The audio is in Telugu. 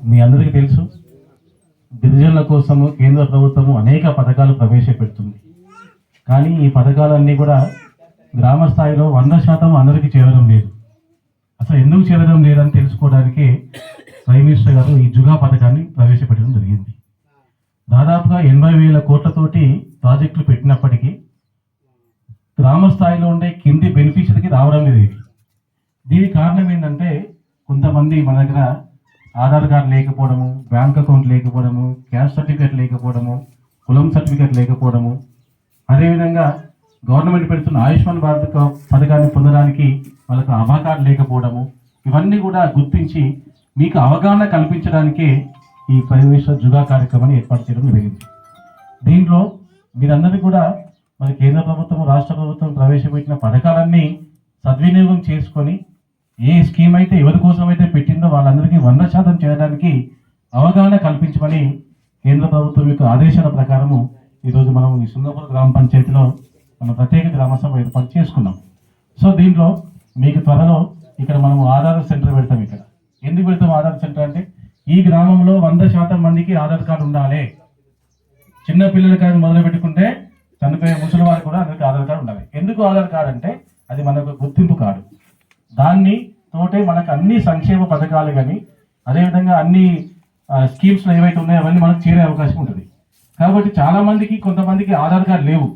మీ అందరికీ తెలుసు, గిరిజనుల కోసము కేంద్ర ప్రభుత్వము అనేక పథకాలు ప్రవేశపెడుతుంది. కానీ ఈ పథకాలన్నీ కూడా గ్రామ స్థాయిలో 100% అందరికీ చేరడం లేదు. అసలు ఎందుకు చేరడం లేదని తెలుసుకోవడానికి ప్రైమ్ మినిస్టర్ గారు ఈ జుగా పథకాన్ని ప్రవేశపెట్టడం జరిగింది. దాదాపుగా 80,000 కోట్లతోటి ప్రాజెక్టులు పెట్టినప్పటికీ గ్రామ స్థాయిలో ఉండే కింది బెనిఫిషరీకి రావడం లేదు. దీనికి కారణం ఏంటంటే, కొంతమంది మన దగ్గర ఆధార్ కార్డు లేకపోవడము, బ్యాంక్ అకౌంట్ లేకపోవడము, క్యాస్ట్ సర్టిఫికేట్ లేకపోవడము, కులం సర్టిఫికేట్ లేకపోవడము, అదేవిధంగా గవర్నమెంట్ పెడుతున్న ఆయుష్మాన్ భారత్ పథకాన్ని పొందడానికి వాళ్ళకు ఆధార్ కార్డు లేకపోవడము, ఇవన్నీ కూడా గుర్తించి మీకు అవగాహన కల్పించడానికే ఈ ప్రైమ్ మినిస్టర్ జుగా కార్యక్రమాన్ని ఏర్పాటు చేయడం జరిగింది. దీంట్లో మీరందరికీ కూడా మరి కేంద్ర ప్రభుత్వం, రాష్ట్ర ప్రభుత్వం ప్రవేశపెట్టిన పథకాలన్నీ సద్వినియోగం చేసుకొని ఏ స్కీమ్ అయితే ఎవరి కోసం అయితే పెట్టిందో వాళ్ళందరికీ 100% చేయడానికి అవగాహన కల్పించమని కేంద్ర ప్రభుత్వం యొక్క ఆదేశాల ప్రకారము ఈరోజు మనం ఈ సుందరపురం గ్రామ పంచాయతీలో మనం ప్రత్యేక గ్రామ సభ ఏర్పాటు చేసుకున్నాం. సో దీంట్లో మీకు త్వరలో ఇక్కడ మనం ఆధార్ సెంటర్ పెడతాం. ఇక్కడ ఎందుకు పెడతాం ఆధార్ సెంటర్ అంటే, ఈ గ్రామంలో 100% మందికి ఆధార్ కార్డు ఉండాలి. చిన్న పిల్లలకి మొదలు పెట్టుకుంటే చనిపోయే ముసలి వారికి కూడా అందరికీ ఆధార్ కార్డు ఉండాలి. ఎందుకు ఆధార్ కార్డు అంటే అది మనకు గుర్తింపు కార్డు. దాన్ని తోటే మనకు అన్ని సంక్షేమ పథకాలు కానీ అదేవిధంగా అన్ని స్కీమ్స్లో ఏవైతే ఉన్నాయో అవన్నీ మనకు చేరే అవకాశం ఉంటుంది. కాబట్టి చాలామందికి, కొంతమందికి ఆధార్ కార్డు లేవు.